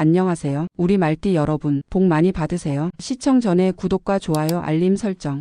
안녕하세요. 우리 말띠 여러분, 복 많이 받으세요. 시청 전에 구독과 좋아요, 알림 설정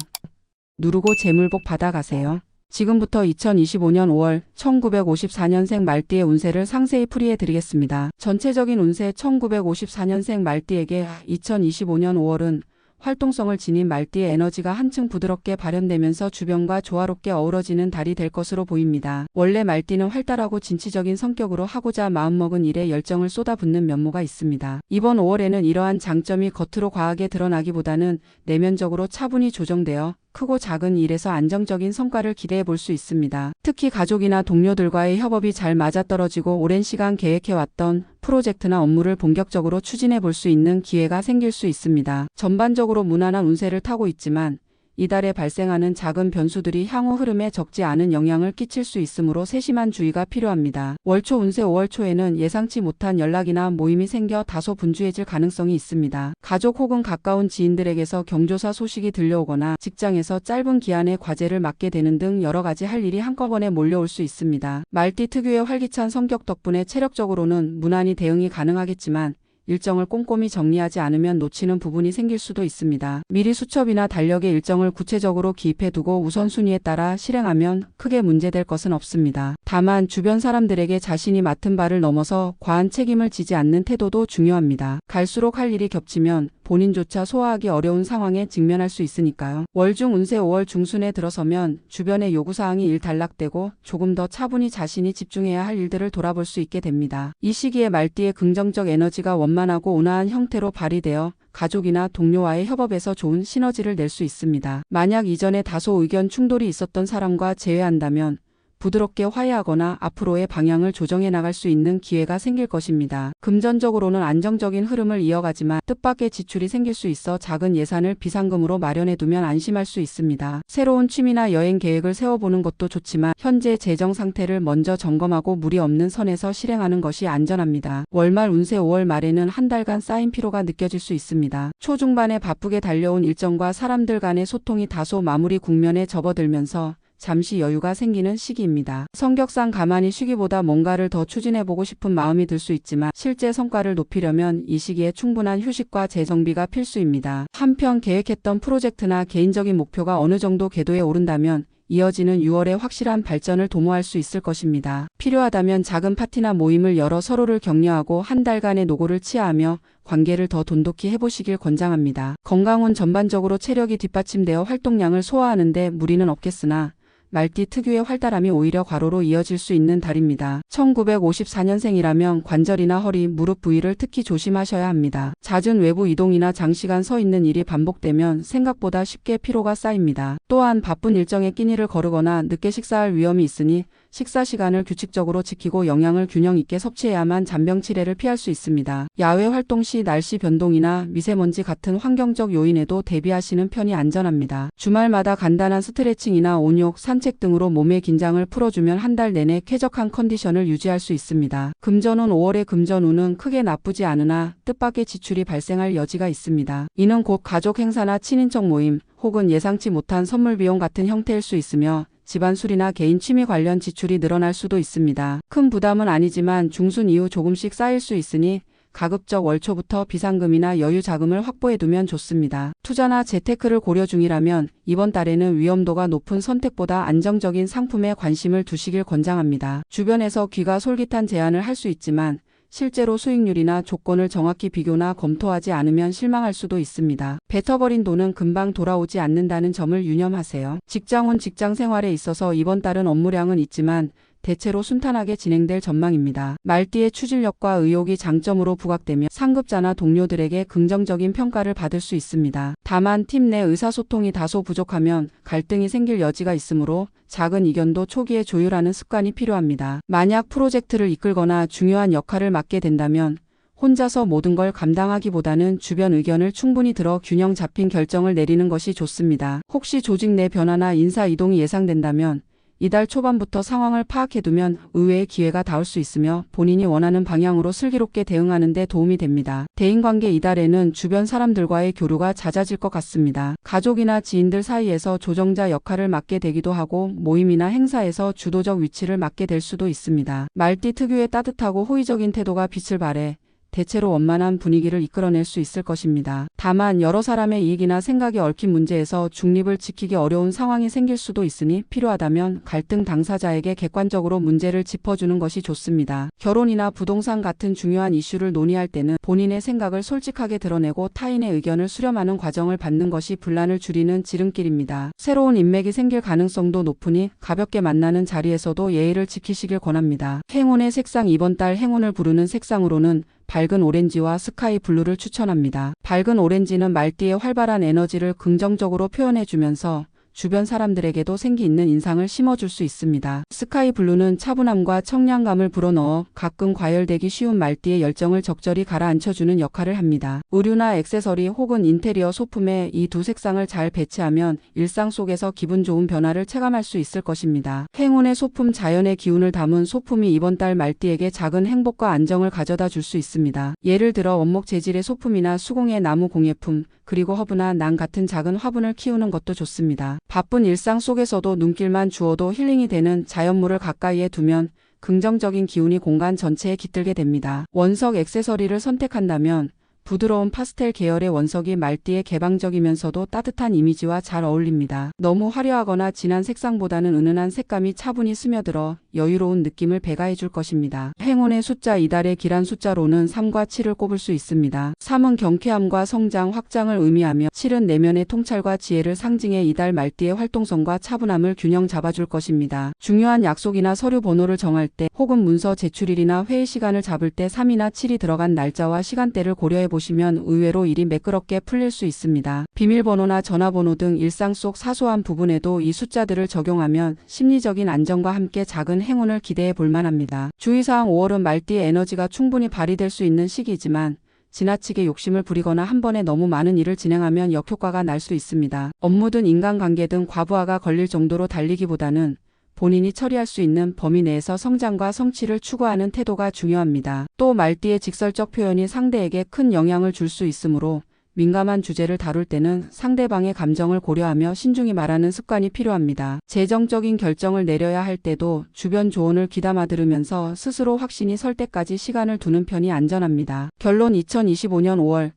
누르고 재물복 받아가세요. 지금부터 2025년 5월 1954년생 말띠의 운세를 상세히 풀이해 드리겠습니다. 전체적인 운세. 1954년생 말띠에게 2025년 5월은 활동성을 지닌 말띠의 에너지가 한층 부드럽게 발현되면서 주변과 조화롭게 어우러지는 달이 될 것으로 보입니다. 원래 말띠는 활달하고 진취적인 성격으로 하고자 마음먹은 일에 열정을 쏟아붓는 면모가 있습니다. 이번 5월에는 이러한 장점이 겉으로 과하게 드러나기보다는 내면적으로 차분히 조정되어 크고 작은 일에서 안정적인 성과를 기대해 볼 수 있습니다. 특히 가족이나 동료들과의 협업이 잘 맞아떨어지고 오랜 시간 계획해왔던 프로젝트나 업무를 본격적으로 추진해 볼 수 있는 기회가 생길 수 있습니다. 전반적으로 무난한 운세를 타고 있지만 이달에 발생하는 작은 변수들이 향후 흐름에 적지 않은 영향을 끼칠 수 있으므로 세심한 주의가 필요합니다. 월초 운세. 5월 초에는 예상치 못한 연락이나 모임이 생겨 다소 분주해질 가능성이 있습니다. 가족 혹은 가까운 지인들에게서 경조사 소식이 들려오거나 직장에서 짧은 기한의 과제를 맡게 되는 등 여러 가지 할 일이 한꺼번에 몰려올 수 있습니다. 말띠 특유의 활기찬 성격 덕분에 체력적으로는 무난히 대응이 가능하겠지만 일정을 꼼꼼히 정리하지 않으면 놓치는 부분이 생길 수도 있습니다. 미리 수첩이나 달력의 일정을 구체적으로 기입해 두고 우선순위에 따라 실행하면 크게 문제될 것은 없습니다. 다만 주변 사람들에게 자신이 맡은 바를 넘어서 과한 책임을 지지 않는 태도도 중요합니다. 갈수록 할 일이 겹치면 본인조차 소화하기 어려운 상황에 직면할 수 있으니까요. 월중 운세. 5월 중순에 들어서면 주변의 요구사항이 일단락되고 조금 더 차분히 자신이 집중해야 할 일들을 돌아볼 수 있게 됩니다. 이 시기에 말띠의 긍정적 에너지가 원만하고 온화한 형태로 발휘되어 가족이나 동료와의 협업에서 좋은 시너지를 낼 수 있습니다. 만약 이전에 다소 의견 충돌이 있었던 사람과 제외한다면 부드럽게 화해하거나 앞으로의 방향을 조정해 나갈 수 있는 기회가 생길 것입니다. 금전적으로는 안정적인 흐름을 이어가지만 뜻밖의 지출이 생길 수 있어 작은 예산을 비상금으로 마련해 두면 안심할 수 있습니다. 새로운 취미나 여행 계획을 세워보는 것도 좋지만 현재 재정 상태를 먼저 점검하고 무리 없는 선에서 실행하는 것이 안전합니다. 월말 운세. 5월 말에는 한 달간 쌓인 피로가 느껴질 수 있습니다. 초중반에 바쁘게 달려온 일정과 사람들 간의 소통이 다소 마무리 국면에 접어들면서 잠시 여유가 생기는 시기입니다. 성격상 가만히 쉬기보다 뭔가를 더 추진해보고 싶은 마음이 들 수 있지만 실제 성과를 높이려면 이 시기에 충분한 휴식과 재정비가 필수입니다. 한편 계획했던 프로젝트나 개인적인 목표가 어느 정도 궤도에 오른다면 이어지는 6월에 확실한 발전을 도모할 수 있을 것입니다. 필요하다면 작은 파티나 모임을 열어 서로를 격려하고 한 달간의 노고를 치하하며 관계를 더 돈독히 해보시길 권장합니다. 건강운. 전반적으로 체력이 뒷받침되어 활동량을 소화하는 데 무리는 없겠으나 말띠 특유의 활달함이 오히려 과로로 이어질 수 있는 달입니다. 1954년생이라면 관절이나 허리, 무릎 부위를 특히 조심하셔야 합니다. 잦은 외부 이동이나 장시간 서 있는 일이 반복되면 생각보다 쉽게 피로가 쌓입니다. 또한 바쁜 일정에 끼니를 거르거나 늦게 식사할 위험이 있으니 식사 시간을 규칙적으로 지키고 영양을 균형 있게 섭취해야만 잔병치레를 피할 수 있습니다. 야외 활동 시 날씨 변동이나 미세먼지 같은 환경적 요인에도 대비하시는 편이 안전합니다. 주말마다 간단한 스트레칭이나 온욕, 산책 등으로 몸의 긴장을 풀어주면 한 달 내내 쾌적한 컨디션을 유지할 수 있습니다. 금전운. 5월의 금전운은 크게 나쁘지 않으나 뜻밖의 지출이 발생할 여지가 있습니다. 이는 곧 가족 행사나 친인척 모임 혹은 예상치 못한 선물 비용 같은 형태일 수 있으며 집안 수리나 개인 취미 관련 지출이 늘어날 수도 있습니다. 큰 부담은 아니지만 중순 이후 조금씩 쌓일 수 있으니 가급적 월초부터 비상금이나 여유 자금을 확보해두면 좋습니다. 투자나 재테크를 고려 중이라면 이번 달에는 위험도가 높은 선택보다 안정적인 상품에 관심을 두시길 권장합니다. 주변에서 귀가 솔깃한 제안을 할 수 있지만 실제로 수익률이나 조건을 정확히 비교나 검토하지 않으면 실망할 수도 있습니다. 뱉어버린 돈은 금방 돌아오지 않는다는 점을 유념하세요. 직장운. 직장 생활에 있어서 이번 달은 업무량은 있지만 대체로 순탄하게 진행될 전망입니다. 말띠의 추진력과 의욕이 장점으로 부각되며 상급자나 동료들에게 긍정적인 평가를 받을 수 있습니다. 다만 팀 내 의사소통이 다소 부족하면 갈등이 생길 여지가 있으므로 작은 이견도 초기에 조율하는 습관이 필요합니다. 만약 프로젝트를 이끌거나 중요한 역할을 맡게 된다면 혼자서 모든 걸 감당하기보다는 주변 의견을 충분히 들어 균형 잡힌 결정을 내리는 것이 좋습니다. 혹시 조직 내 변화나 인사 이동이 예상된다면 이달 초반부터 상황을 파악해두면 의외의 기회가 닿을 수 있으며 본인이 원하는 방향으로 슬기롭게 대응하는 데 도움이 됩니다. 대인관계. 이달에는 주변 사람들과의 교류가 잦아질 것 같습니다. 가족이나 지인들 사이에서 조정자 역할을 맡게 되기도 하고 모임이나 행사에서 주도적 위치를 맡게 될 수도 있습니다. 말띠 특유의 따뜻하고 호의적인 태도가 빛을 발해 대체로 원만한 분위기를 이끌어낼 수 있을 것입니다. 다만 여러 사람의 이익이나 생각이 얽힌 문제에서 중립을 지키기 어려운 상황이 생길 수도 있으니 필요하다면 갈등 당사자에게 객관적으로 문제를 짚어주는 것이 좋습니다. 결혼이나 부동산 같은 중요한 이슈를 논의할 때는 본인의 생각을 솔직하게 드러내고 타인의 의견을 수렴하는 과정을 받는 것이 분란을 줄이는 지름길입니다. 새로운 인맥이 생길 가능성도 높으니 가볍게 만나는 자리에서도 예의를 지키시길 권합니다. 행운의 색상 이번 달 행운을 부르는 색상으로는 밝은 오렌지와 스카이 블루를 추천합니다. 밝은 오렌지는 말띠의 활발한 에너지를 긍정적으로 표현해주면서 주변 사람들에게도 생기 있는 인상을 심어줄 수 있습니다. 스카이 블루는 차분함과 청량감을 불어넣어 가끔 과열되기 쉬운 말띠의 열정을 적절히 가라앉혀주는 역할을 합니다. 의류나 액세서리 혹은 인테리어 소품에 이 두 색상을 잘 배치하면 일상 속에서 기분 좋은 변화를 체감할 수 있을 것입니다. 행운의 소품 자연의 기운을 담은 소품이 이번 달 말띠에게 작은 행복과 안정을 가져다 줄 수 있습니다. 예를 들어 원목 재질의 소품이나 수공예 나무 공예품, 그리고 허브나 낭 같은 작은 화분을 키우는 것도 좋습니다. 바쁜 일상 속에서도 눈길만 주어도 힐링이 되는 자연물을 가까이에 두면 긍정적인 기운이 공간 전체에 깃들게 됩니다. 원석 액세서리를 선택한다면 부드러운 파스텔 계열의 원석이 말띠의 개방적이면서도 따뜻한 이미지와 잘 어울립니다. 너무 화려하거나 진한 색상보다는 은은한 색감이 차분히 스며들어 여유로운 느낌을 배가해 줄 것입니다. 행운의 숫자 이달의 길한 숫자로는 3과 7을 꼽을 수 있습니다. 3은 경쾌함과 성장, 확장을 의미하며 7은 내면의 통찰과 지혜를 상징해 이달 말띠의 활동성과 차분함을 균형 잡아줄 것입니다. 중요한 약속이나 서류 번호를 정할 때 혹은 문서 제출일이나 회의 시간을 잡을 때 3이나 7이 들어간 날짜와 시간대를 고려해 보시면 의외로 일이 매끄럽게 풀릴 수 있습니다. 비밀번호나 전화번호 등 일상 속 사소한 부분에도 이 숫자들을 적용하면 심리적인 안정과 함께 작은 행운을 기대해 볼 만합니다. 주의사항 5월은 말띠의 에너지가 충분히 발휘될 수 있는 시기이지만 지나치게 욕심을 부리거나 한 번에 너무 많은 일을 진행하면 역효과가 날 수 있습니다. 업무든 인간관계든 과부하가 걸릴 정도로 달리기보다는 본인이 처리할 수 있는 범위 내에서 성장과 성취를 추구하는 태도가 중요합니다. 또 말띠의 직설적 표현이 상대에게 큰 영향을 줄 수 있으므로 민감한 주제를 다룰 때는 상대방의 감정을 고려하며 신중히 말하는 습관이 필요합니다. 재정적인 결정을 내려야 할 때도 주변 조언을 귀담아 들으면서 스스로 확신이 설 때까지 시간을 두는 편이 안전합니다. 결론 2025년 5월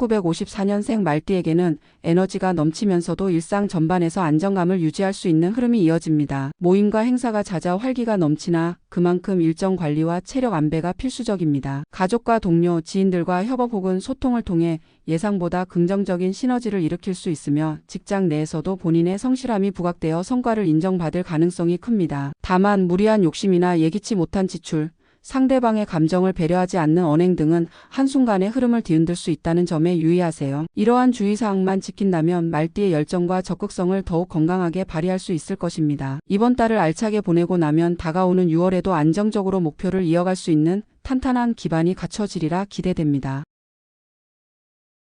1954년생 말띠에게는 에너지가 넘치면서도 일상 전반에서 안정감을 유지할 수 있는 흐름이 이어집니다. 모임과 행사가 잦아 활기가 넘치나 그만큼 일정 관리와 체력 안배가 필수적입니다. 가족과 동료, 지인들과 협업 혹은 소통을 통해 예상보다 긍정적인 시너지를 일으킬 수 있으며 직장 내에서도 본인의 성실함이 부각되어 성과를 인정받을 가능성이 큽니다. 다만 무리한 욕심이나 예기치 못한 지출, 상대방의 감정을 배려하지 않는 언행 등은 한순간의 흐름을 뒤흔들 수 있다는 점에 유의하세요. 이러한 주의사항만 지킨다면 말띠의 열정과 적극성을 더욱 건강하게 발휘할 수 있을 것입니다. 이번 달을 알차게 보내고 나면 다가오는 6월에도 안정적으로 목표를 이어갈 수 있는 탄탄한 기반이 갖춰지리라 기대됩니다.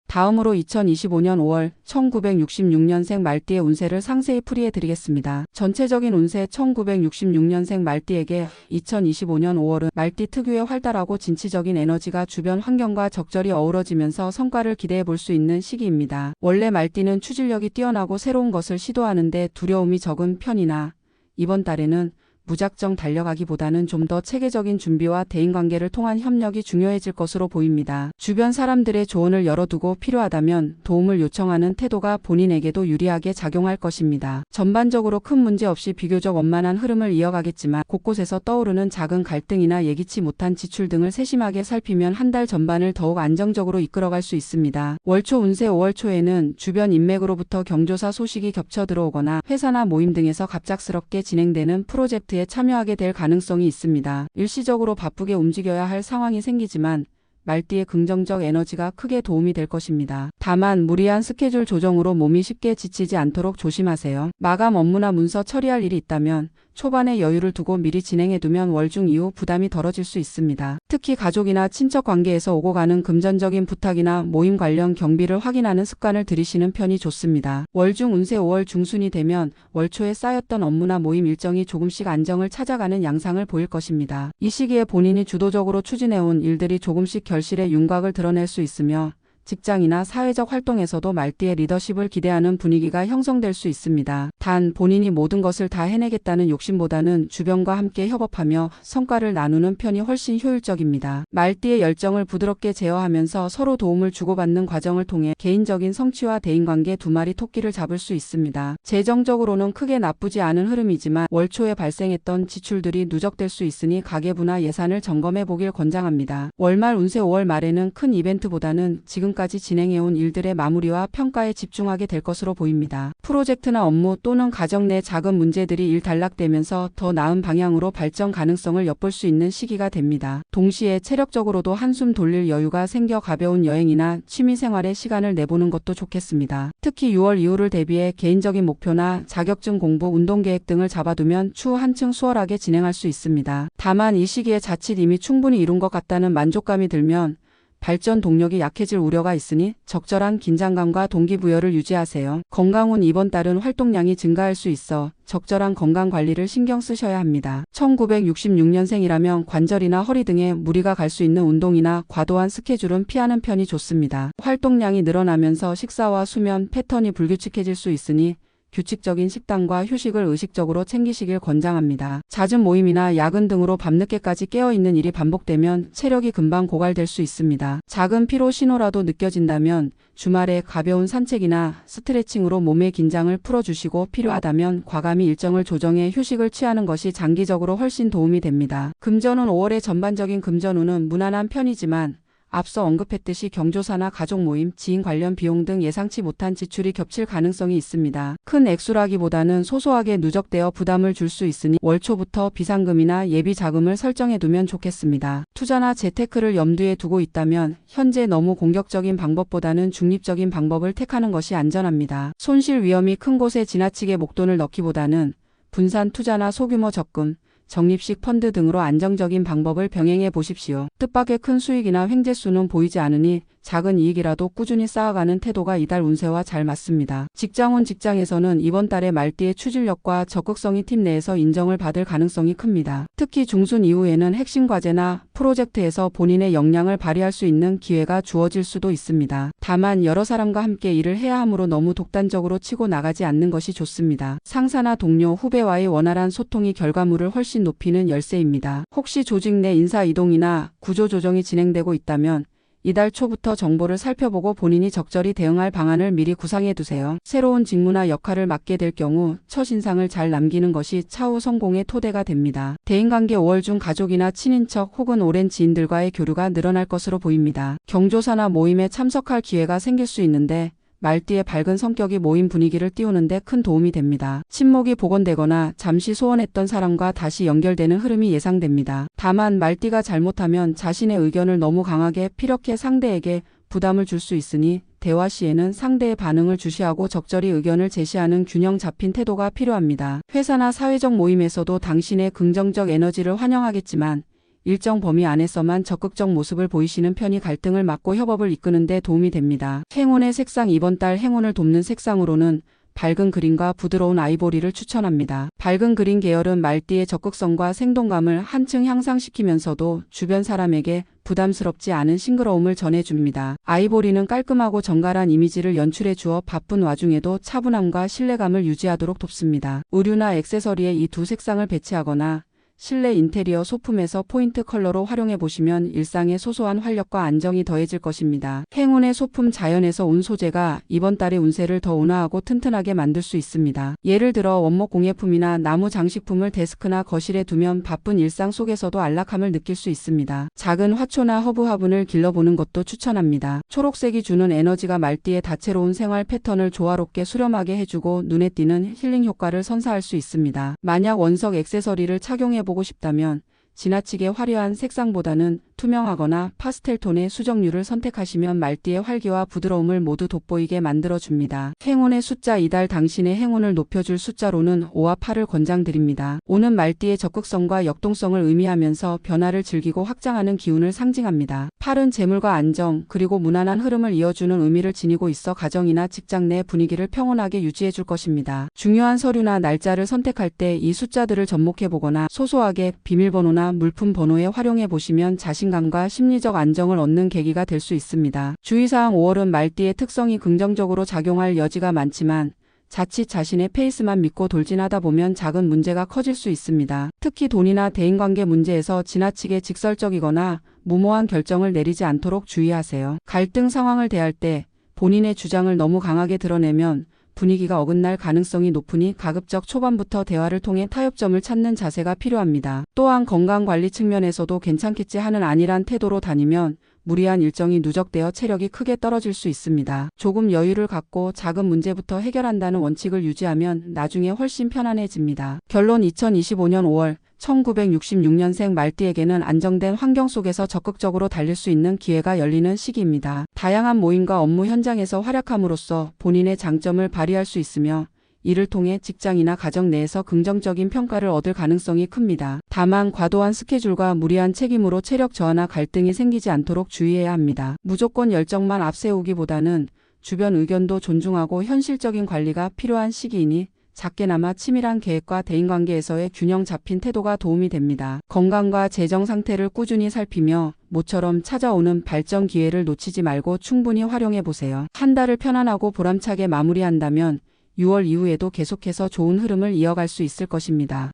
다음으로 2025년 5월 1966년생 말띠의 운세를 상세히 풀이해 드리겠습니다. 전체적인 운세 1966년생 말띠에게 2025년 5월은 말띠 특유의 활달하고 진취적인 에너지가 주변 환경과 적절히 어우러지면서 성과를 기대해 볼 수 있는 시기입니다. 원래 말띠는 추진력이 뛰어나고 새로운 것을 시도하는데 두려움이 적은 편이나 이번 달에는 무작정 달려가기보다는 좀 더 체계적인 준비와 대인관계를 통한 협력이 중요해질 것으로 보입니다. 주변 사람들의 조언을 열어두고 필요하다면 도움을 요청하는 태도가 본인에게도 유리하게 작용할 것입니다. 전반적으로 큰 문제 없이 비교적 원만한 흐름을 이어가겠지만 곳곳에서 떠오르는 작은 갈등이나 예기치 못한 지출 등을 세심하게 살피면 한 달 전반을 더욱 안정적으로 이끌어갈 수 있습니다. 월초 운세 5월 초에는 주변 인맥으로부터 경조사 소식이 겹쳐 들어오거나 회사나 모임 등에서 갑작스럽게 진행되는 프로젝트 참여하게 될 가능성이 있습니다. 일시적으로 바쁘게 움직여야 할 상황이 생기지만 말띠의 긍정적 에너지가 크게 도움이 될 것입니다. 다만 무리한 스케줄 조정으로 몸이 쉽게 지치지 않도록 조심하세요. 마감 업무나 문서 처리할 일이 있다면 초반에 여유를 두고 미리 진행해두면 월중 이후 부담이 덜어질 수 있습니다. 특히 가족이나 친척 관계에서 오고 가는 금전적인 부탁이나 모임 관련 경비를 확인하는 습관을 들이시는 편이 좋습니다. 월중 운세 5월 중순이 되면 월초에 쌓였던 업무나 모임 일정이 조금씩 안정을 찾아가는 양상을 보일 것입니다. 이 시기에 본인이 주도적으로 추진해온 일들이 조금씩 결실의 윤곽을 드러낼 수 있으며 직장이나 사회적 활동에서도 말띠의 리더십을 기대하는 분위기가 형성될 수 있습니다. 단 본인이 모든 것을 다 해내겠다는 욕심보다는 주변과 함께 협업하며 성과를 나누는 편이 훨씬 효율적입니다. 말띠의 열정을 부드럽게 제어하면서 서로 도움을 주고받는 과정을 통해 개인적인 성취와 대인관계 두 마리 토끼를 잡을 수 있습니다. 재정적으로는 크게 나쁘지 않은 흐름이지만 월 초에 발생했던 지출들이 누적될 수 있으니 가계부나 예산을 점검해 보길 권장합니다. 월말 운세 5월 말에는 큰 이벤트보다는 지금까지 진행해온 일들의 마무리와 평가에 집중하게 될 것으로 보입니다. 프로젝트나 업무 또는 가정 내 작은 문제들이 일단락되면서 더 나은 방향으로 발전 가능성을 엿볼 수 있는 시기가 됩니다. 동시에 체력적으로도 한숨 돌릴 여유가 생겨 가벼운 여행이나 취미생활에 시간을 내보는 것도 좋겠습니다. 특히 6월 이후를 대비해 개인적인 목표나 자격증 공부, 운동계획 등을 잡아두면 추후 한층 수월하게 진행할 수 있습니다. 다만 이 시기에 자칫 이미 충분히 이룬 것 같다는 만족감이 들면 발전 동력이 약해질 우려가 있으니 적절한 긴장감과 동기부여를 유지하세요. 건강운 이번 달은 활동량이 증가할 수 있어 적절한 건강관리를 신경 쓰셔야 합니다. 1966년생이라면 관절이나 허리 등에 무리가 갈 수 있는 운동이나 과도한 스케줄은 피하는 편이 좋습니다. 활동량이 늘어나면서 식사와 수면 패턴이 불규칙해질 수 있으니 규칙적인 식단과 휴식을 의식적으로 챙기시길 권장합니다. 잦은 모임이나 야근 등으로 밤늦게까지 깨어있는 일이 반복되면 체력이 금방 고갈될 수 있습니다. 작은 피로 신호라도 느껴진다면 주말에 가벼운 산책이나 스트레칭으로 몸의 긴장을 풀어주시고 필요하다면 과감히 일정을 조정해 휴식을 취하는 것이 장기적으로 훨씬 도움이 됩니다. 금전운 5월의 전반적인 금전운은 무난한 편이지만 앞서 언급했듯이 경조사나 가족 모임, 지인 관련 비용 등 예상치 못한 지출이 겹칠 가능성이 있습니다. 큰 액수라기보다는 소소하게 누적되어 부담을 줄 수 있으니 월 초부터 비상금이나 예비 자금을 설정해두면 좋겠습니다. 투자나 재테크를 염두에 두고 있다면 현재 너무 공격적인 방법보다는 중립적인 방법을 택하는 것이 안전합니다. 손실 위험이 큰 곳에 지나치게 목돈을 넣기보다는 분산 투자나 소규모 적금, 적립식 펀드 등으로 안정적인 방법을 병행해 보십시오. 뜻밖의 큰 수익이나 횡재수는 보이지 않으니 작은 이익이라도 꾸준히 쌓아가는 태도가 이달 운세와 잘 맞습니다. 직장운 직장에서는 이번 달에 말띠의 추진력과 적극성이 팀 내에서 인정을 받을 가능성이 큽니다. 특히 중순 이후에는 핵심 과제나 프로젝트에서 본인의 역량을 발휘할 수 있는 기회가 주어질 수도 있습니다. 다만 여러 사람과 함께 일을 해야 하므로 너무 독단적으로 치고 나가지 않는 것이 좋습니다. 상사나 동료, 후배와의 원활한 소통이 결과물을 훨씬 높이는 열쇠입니다. 혹시 조직 내 인사 이동이나 구조 조정이 진행되고 있다면 이달 초부터 정보를 살펴보고 본인이 적절히 대응할 방안을 미리 구상해 두세요. 새로운 직무나 역할을 맡게 될 경우 첫인상을 잘 남기는 것이 차후 성공의 토대가 됩니다. 대인관계 5월 중 가족이나 친인척 혹은 오랜 지인들과의 교류가 늘어날 것으로 보입니다. 경조사나 모임에 참석할 기회가 생길 수 있는데 말띠의 밝은 성격이 모임 분위기를 띄우는데 큰 도움이 됩니다. 친목이 복원되거나 잠시 소원했던 사람과 다시 연결되는 흐름이 예상됩니다. 다만 말띠가 잘못하면 자신의 의견을 너무 강하게 피력해 상대에게 부담을 줄 수 있으니 대화 시에는 상대의 반응을 주시하고 적절히 의견을 제시하는 균형 잡힌 태도가 필요합니다. 회사나 사회적 모임에서도 당신의 긍정적 에너지를 환영하겠지만 일정 범위 안에서만 적극적 모습을 보이시는 편이 갈등을 막고 협업을 이끄는 데 도움이 됩니다. 행운의 색상 이번 달 행운을 돕는 색상으로는 밝은 그린과 부드러운 아이보리를 추천합니다. 밝은 그린 계열은 말띠의 적극성과 생동감을 한층 향상시키면서도 주변 사람에게 부담스럽지 않은 싱그러움을 전해줍니다. 아이보리는 깔끔하고 정갈한 이미지를 연출해 주어 바쁜 와중에도 차분함과 신뢰감을 유지하도록 돕습니다. 의류나 액세서리에 이 두 색상을 배치하거나 실내 인테리어 소품에서 포인트 컬러로 활용해 보시면 일상의 소소한 활력과 안정이 더해질 것입니다. 행운의 소품 자연에서 온 소재가 이번 달의 운세를 더 온화하고 튼튼하게 만들 수 있습니다. 예를 들어 원목 공예품이나 나무 장식품을 데스크나 거실에 두면 바쁜 일상 속에서도 안락함을 느낄 수 있습니다. 작은 화초나 허브 화분을 길러보는 것도 추천합니다. 초록색이 주는 에너지가 말띠의 다채로운 생활 패턴을 조화롭게 수렴하게 해주고 눈에 띄는 힐링 효과를 선사할 수 있습니다. 만약 원석 액세서리를 착용해 보고 싶다면 지나치게 화려한 색상보다는 투명하거나 파스텔 톤의 수정류를 선택하시면 말띠의 활기와 부드러움을 모두 돋보이게 만들어줍니다. 행운의 숫자 이달 당신의 행운을 높여줄 숫자로는 5와 8을 권장드립니다. 5는 말띠의 적극성과 역동성을 의미하면서 변화를 즐기고 확장하는 기운을 상징합니다. 8은 재물과 안정 그리고 무난한 흐름을 이어주는 의미를 지니고 있어 가정이나 직장 내 분위기를 평온하게 유지해줄 것입니다. 중요한 서류나 날짜를 선택할 때 이 숫자들을 접목해보거나 소소하게 비밀번호나 물품 번호에 활용해 보시면 자신감을 자신감과 심리적 안정을 얻는 계기가 될 수 있습니다. 주의사항 5월은 말띠의 특성이 긍정적으로 작용할 여지가 많지만 자칫 자신의 페이스만 믿고 돌진하다 보면 작은 문제가 커질 수 있습니다. 특히 돈이나 대인관계 문제에서 지나치게 직설적이거나 무모한 결정을 내리지 않도록 주의하세요. 갈등 상황을 대할 때 본인의 주장을 너무 강하게 드러내면 분위기가 어긋날 가능성이 높으니 가급적 초반부터 대화를 통해 타협점을 찾는 자세가 필요합니다. 또한 건강관리 측면에서도 괜찮겠지 하는 안일한 태도로 다니면 무리한 일정이 누적되어 체력이 크게 떨어질 수 있습니다. 조금 여유를 갖고 작은 문제부터 해결한다는 원칙을 유지하면 나중에 훨씬 편안해집니다. 결론 2025년 5월 1966년생 말띠에게는 안정된 환경 속에서 적극적으로 달릴 수 있는 기회가 열리는 시기입니다. 다양한 모임과 업무 현장에서 활약함으로써 본인의 장점을 발휘할 수 있으며 이를 통해 직장이나 가정 내에서 긍정적인 평가를 얻을 가능성이 큽니다. 다만 과도한 스케줄과 무리한 책임으로 체력 저하나 갈등이 생기지 않도록 주의해야 합니다. 무조건 열정만 앞세우기보다는 주변 의견도 존중하고 현실적인 관리가 필요한 시기이니 작게나마 치밀한 계획과 대인관계에서의 균형 잡힌 태도가 도움이 됩니다. 건강과 재정 상태를 꾸준히 살피며 모처럼 찾아오는 발전 기회를 놓치지 말고 충분히 활용해 보세요. 한 달을 편안하고 보람차게 마무리한다면 6월 이후에도 계속해서 좋은 흐름을 이어갈 수 있을 것입니다.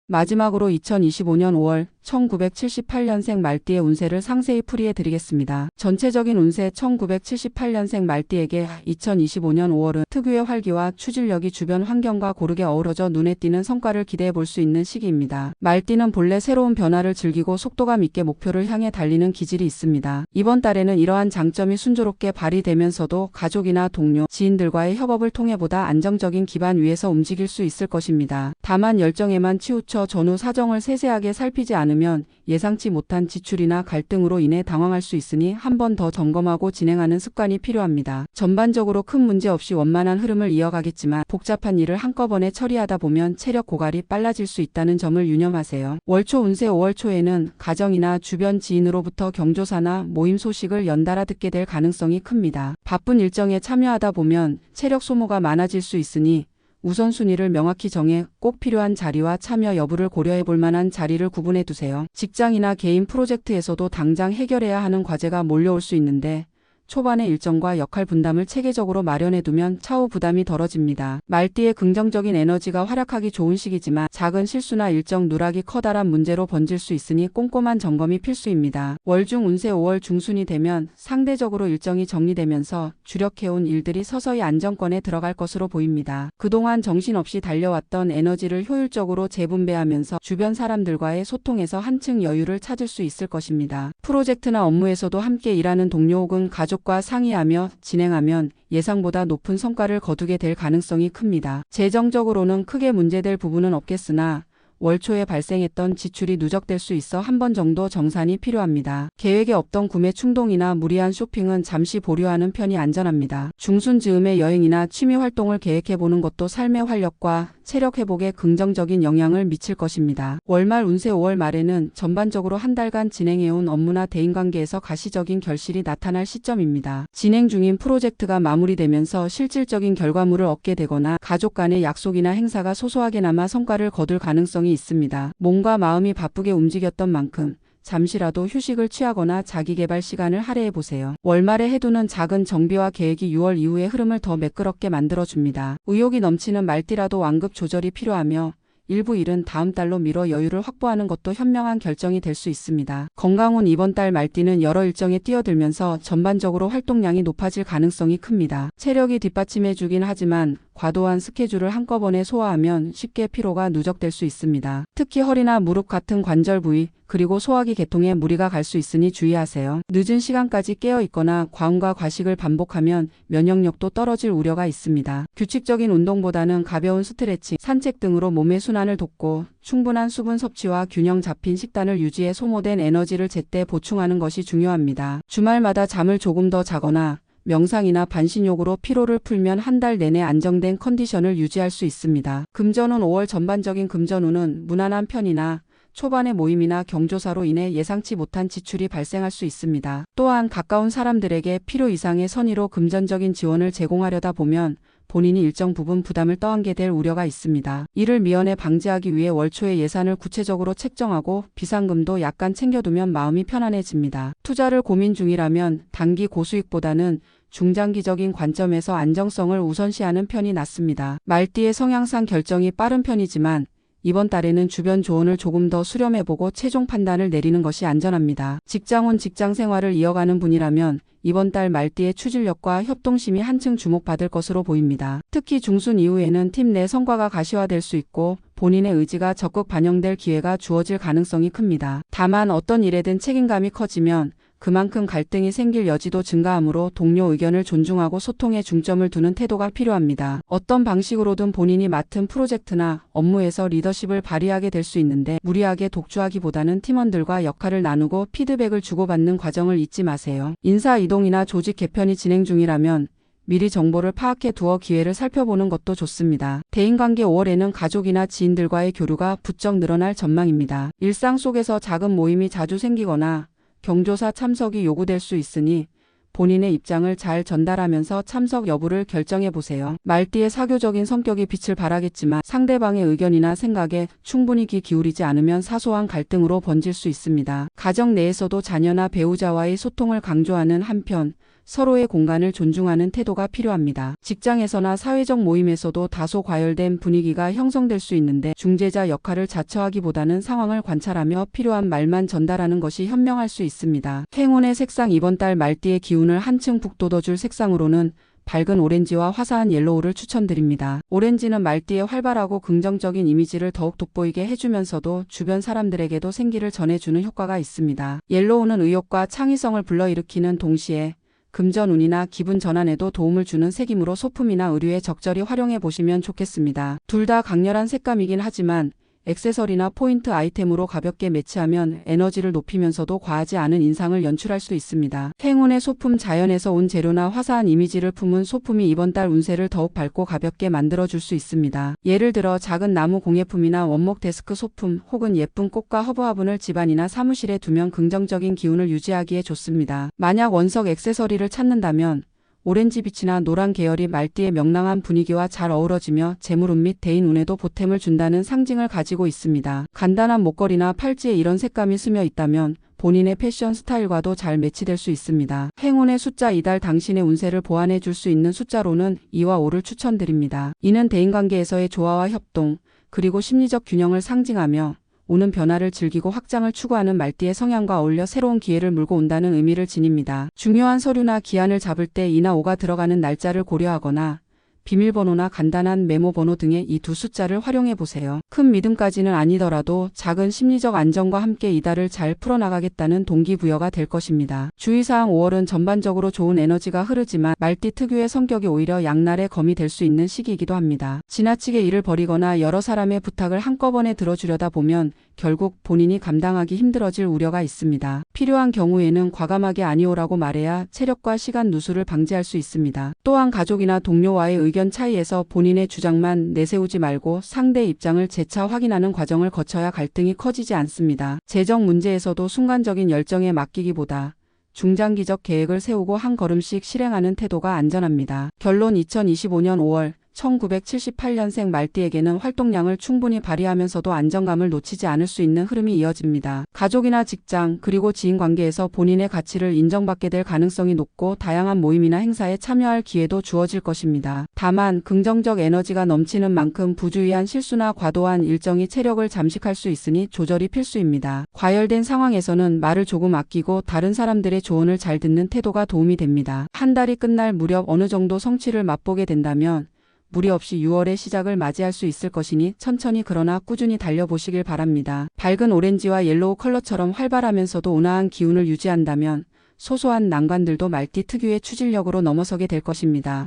마지막으로 2025년 5월 1978년생 말띠의 운세를 상세히 풀이해 드리겠습니다. 전체적인 운세 1978년생 말띠에게 2025년 5월은 특유의 활기와 추진력이 주변 환경과 고르게 어우러져 눈에 띄는 성과를 기대해 볼 수 있는 시기입니다. 말띠는 본래 새로운 변화를 즐기고 속도감 있게 목표를 향해 달리는 기질이 있습니다. 이번 달에는 이러한 장점이 순조롭게 발휘되면서도 가족이나 동료, 지인들과의 협업을 통해 보다 안정적인 기반 위에서 움직일 수 있을 것입니다. 다만 열정에만 치우쳐 전후 사정을 세세하게 살피지 않으면 예상치 못한 지출이나 갈등으로 인해 당황할 수 있으니 한 번 더 점검하고 진행하는 습관이 필요합니다. 전반적으로 큰 문제 없이 원만한 흐름을 이어가겠지만 복잡한 일을 한꺼번에 처리하다 보면 체력 고갈이 빨라질 수 있다는 점을 유념하세요. 월초 운세 5월 초에는 가정이나 주변 지인으로부터 경조사나 모임 소식을 연달아 듣게 될 가능성이 큽니다. 바쁜 일정에 참여하다 보면 체력 소모가 많아질 수 있으니 우선순위를 명확히 정해 꼭 필요한 자리와 참여 여부를 고려해 볼 만한 자리를 구분해 두세요. 직장이나 개인 프로젝트에서도 당장 해결해야 하는 과제가 몰려올 수 있는데 초반의 일정과 역할 분담을 체계적으로 마련해 두면 차후 부담이 덜어집니다. 말띠의 긍정적인 에너지가 활약하기 좋은 시기지만 작은 실수나 일정 누락이 커다란 문제로 번질 수 있으니 꼼꼼한 점검이 필수입니다. 월중 운세 5월 중순이 되면 상대적으로 일정이 정리되면서 주력해온 일들이 서서히 안정권에 들어갈 것으로 보입니다. 그동안 정신없이 달려왔던 에너지를 효율적으로 재분배하면서 주변 사람들과의 소통에서 한층 여유를 찾을 수 있을 것입니다. 프로젝트나 업무에서도 함께 일하는 동료 혹은 가족과 상의하며 진행하면 예상보다 높은 성과를 거두게 될 가능성이 큽니다. 재정적으로는 크게 문제될 부분은 없겠으나 월 초에 발생했던 지출이 누적될 수 있어 한 번 정도 정산이 필요합니다. 계획에 없던 구매 충동이나 무리한 쇼핑은 잠시 보류하는 편이 안전합니다. 중순 즈음에 여행이나 취미 활동을 계획해보는 것도 삶의 활력과 체력 회복에 긍정적인 영향을 미칠 것입니다. 월말 운세 5월 말에는 전반적으로 한 달간 진행해온 업무나 대인관계에서 가시적인 결실이 나타날 시점입니다. 진행 중인 프로젝트가 마무리되면서 실질적인 결과물을 얻게 되거나 가족 간의 약속이나 행사가 소소하게나마 성과를 거둘 가능성이 있습니다. 몸과 마음이 바쁘게 움직였던 만큼 잠시라도 휴식을 취하거나 자기개발 시간을 할애해보세요. 월말에 해두는 작은 정비와 계획이 6월 이후의 흐름을 더 매끄럽게 만들어줍니다. 의욕이 넘치는 말띠라도 완급 조절이 필요하며 일부 일은 다음 달로 미뤄 여유를 확보하는 것도 현명한 결정이 될 수 있습니다. 건강운 이번 달 말띠는 여러 일정에 뛰어들면서 전반적으로 활동량이 높아질 가능성이 큽니다. 체력이 뒷받침해주긴 하지만 과도한 스케줄을 한꺼번에 소화하면 쉽게 피로가 누적될 수 있습니다. 특히 허리나 무릎 같은 관절 부위 그리고 소화기 계통에 무리가 갈 수 있으니 주의하세요. 늦은 시간까지 깨어 있거나 과음과 과식을 반복하면 면역력도 떨어질 우려가 있습니다. 규칙적인 운동보다는 가벼운 스트레칭, 산책 등으로 몸의 순환을 돕고 충분한 수분 섭취와 균형 잡힌 식단을 유지해 소모된 에너지를 제때 보충하는 것이 중요합니다. 주말마다 잠을 조금 더 자거나 명상이나 반신욕으로 피로를 풀면 한 달 내내 안정된 컨디션을 유지할 수 있습니다. 금전운 5월 전반적인 금전운은 무난한 편이나 초반의 모임이나 경조사로 인해 예상치 못한 지출이 발생할 수 있습니다. 또한 가까운 사람들에게 필요 이상의 선의로 금전적인 지원을 제공하려다 보면 본인이 일정 부분 부담을 떠안게 될 우려가 있습니다. 이를 미연에 방지하기 위해 월초에 예산을 구체적으로 책정하고 비상금도 약간 챙겨두면 마음이 편안해집니다. 투자를 고민 중이라면 단기 고수익보다는 중장기적인 관점에서 안정성을 우선시하는 편이 낫습니다. 말띠의 성향상 결정이 빠른 편이지만 이번 달에는 주변 조언을 조금 더 수렴해보고 최종 판단을 내리는 것이 안전합니다. 직장혼 직장 생활을 이어가는 분이라면 이번 달 말띠의 추진력과 협동심이 한층 주목받을 것으로 보입니다. 특히 중순 이후에는 팀 내 성과가 가시화될 수 있고 본인의 의지가 적극 반영될 기회가 주어질 가능성이 큽니다. 다만 어떤 일에든 책임감이 커지면 그만큼 갈등이 생길 여지도 증가하므로 동료 의견을 존중하고 소통에 중점을 두는 태도가 필요합니다. 어떤 방식으로든 본인이 맡은 프로젝트나 업무에서 리더십을 발휘하게 될 수 있는데 무리하게 독주하기보다는 팀원들과 역할을 나누고 피드백을 주고받는 과정을 잊지 마세요. 인사 이동이나 조직 개편이 진행 중이라면 미리 정보를 파악해 두어 기회를 살펴보는 것도 좋습니다. 대인관계 5월에는 가족이나 지인들과의 교류가 부쩍 늘어날 전망입니다. 일상 속에서 작은 모임이 자주 생기거나 경조사 참석이 요구될 수 있으니 본인의 입장을 잘 전달하면서 참석 여부를 결정해 보세요. 말띠의 사교적인 성격이 빛을 발하겠지만 상대방의 의견이나 생각에 충분히 귀 기울이지 않으면 사소한 갈등으로 번질 수 있습니다. 가정 내에서도 자녀나 배우자와의 소통을 강조하는 한편 서로의 공간을 존중하는 태도가 필요합니다. 직장에서나 사회적 모임에서도 다소 과열된 분위기가 형성될 수 있는데 중재자 역할을 자처하기보다는 상황을 관찰하며 필요한 말만 전달하는 것이 현명할 수 있습니다. 행운의 색상 이번 달 말띠의 기운을 한층 북돋워줄 색상으로는 밝은 오렌지와 화사한 옐로우를 추천드립니다. 오렌지는 말띠의 활발하고 긍정적인 이미지를 더욱 돋보이게 해주면서도 주변 사람들에게도 생기를 전해주는 효과가 있습니다. 옐로우는 의욕과 창의성을 불러일으키는 동시에 금전운이나 기분 전환에도 도움을 주는 색이므로 소품이나 의류에 적절히 활용해 보시면 좋겠습니다. 둘 다 강렬한 색감이긴 하지만 액세서리나 포인트 아이템으로 가볍게 매치하면 에너지를 높이면서도 과하지 않은 인상을 연출할 수 있습니다. 행운의 소품 자연에서 온 재료나 화사한 이미지를 품은 소품이 이번 달 운세를 더욱 밝고 가볍게 만들어줄 수 있습니다. 예를 들어 작은 나무 공예품이나 원목 데스크 소품 혹은 예쁜 꽃과 허브 화분을 집안이나 사무실에 두면 긍정적인 기운을 유지하기에 좋습니다. 만약 원석 액세서리를 찾는다면 오렌지빛이나 노란 계열이 말띠의 명랑한 분위기와 잘 어우러지며 재물운 및 대인운에도 보탬을 준다는 상징을 가지고 있습니다. 간단한 목걸이나 팔찌에 이런 색감이 스며 있다면 본인의 패션 스타일과도 잘 매치될 수 있습니다. 행운의 숫자 이달 당신의 운세를 보완해 줄 수 있는 숫자로는 2와 5를 추천드립니다. 이는 대인관계에서의 조화와 협동, 그리고 심리적 균형을 상징하며 오는 변화를 즐기고 확장을 추구하는 말띠의 성향과 어울려 새로운 기회를 물고 온다는 의미를 지닙니다. 중요한 서류나 기한을 잡을 때 2나 5가 들어가는 날짜를 고려하거나 비밀번호나 간단한 메모 번호 등의 이 두 숫자를 활용해 보세요. 큰 믿음까지는 아니더라도 작은 심리적 안정과 함께 이달을 잘 풀어나가겠다는 동기부여가 될 것입니다. 주의사항 5월은 전반적으로 좋은 에너지가 흐르지만 말띠 특유의 성격이 오히려 양날의 검이 될 수 있는 시기이기도 합니다. 지나치게 일을 벌이거나 여러 사람의 부탁을 한꺼번에 들어주려다 보면 결국 본인이 감당하기 힘들어질 우려가 있습니다. 필요한 경우에는 과감하게 아니오라고 말해야 체력과 시간 누수를 방지할 수 있습니다. 또한 가족이나 동료와의 의견 차이에서 본인의 주장만 내세우지 말고 상대의 입장을 재차 확인하는 과정을 거쳐야 갈등이 커지지 않습니다. 재정 문제에서도 순간적인 열정에 맡기기보다 중장기적 계획을 세우고 한 걸음씩 실행하는 태도가 안전합니다. 결론 2025년 5월 1978년생 말띠에게는 활동량을 충분히 발휘하면서도 안정감을 놓치지 않을 수 있는 흐름이 이어집니다. 가족이나 직장 그리고 지인 관계에서 본인의 가치를 인정받게 될 가능성이 높고 다양한 모임이나 행사에 참여할 기회도 주어질 것입니다. 다만 긍정적 에너지가 넘치는 만큼 부주의한 실수나 과도한 일정이 체력을 잠식할 수 있으니 조절이 필수입니다. 과열된 상황에서는 말을 조금 아끼고 다른 사람들의 조언을 잘 듣는 태도가 도움이 됩니다. 한 달이 끝날 무렵 어느 정도 성취를 맛보게 된다면 무리 없이 6월의 시작을 맞이할 수 있을 것이니 천천히 그러나 꾸준히 달려보시길 바랍니다. 밝은 오렌지와 옐로우 컬러처럼 활발하면서도 온화한 기운을 유지한다면 소소한 난관들도 말띠 특유의 추진력으로 넘어서게 될 것입니다.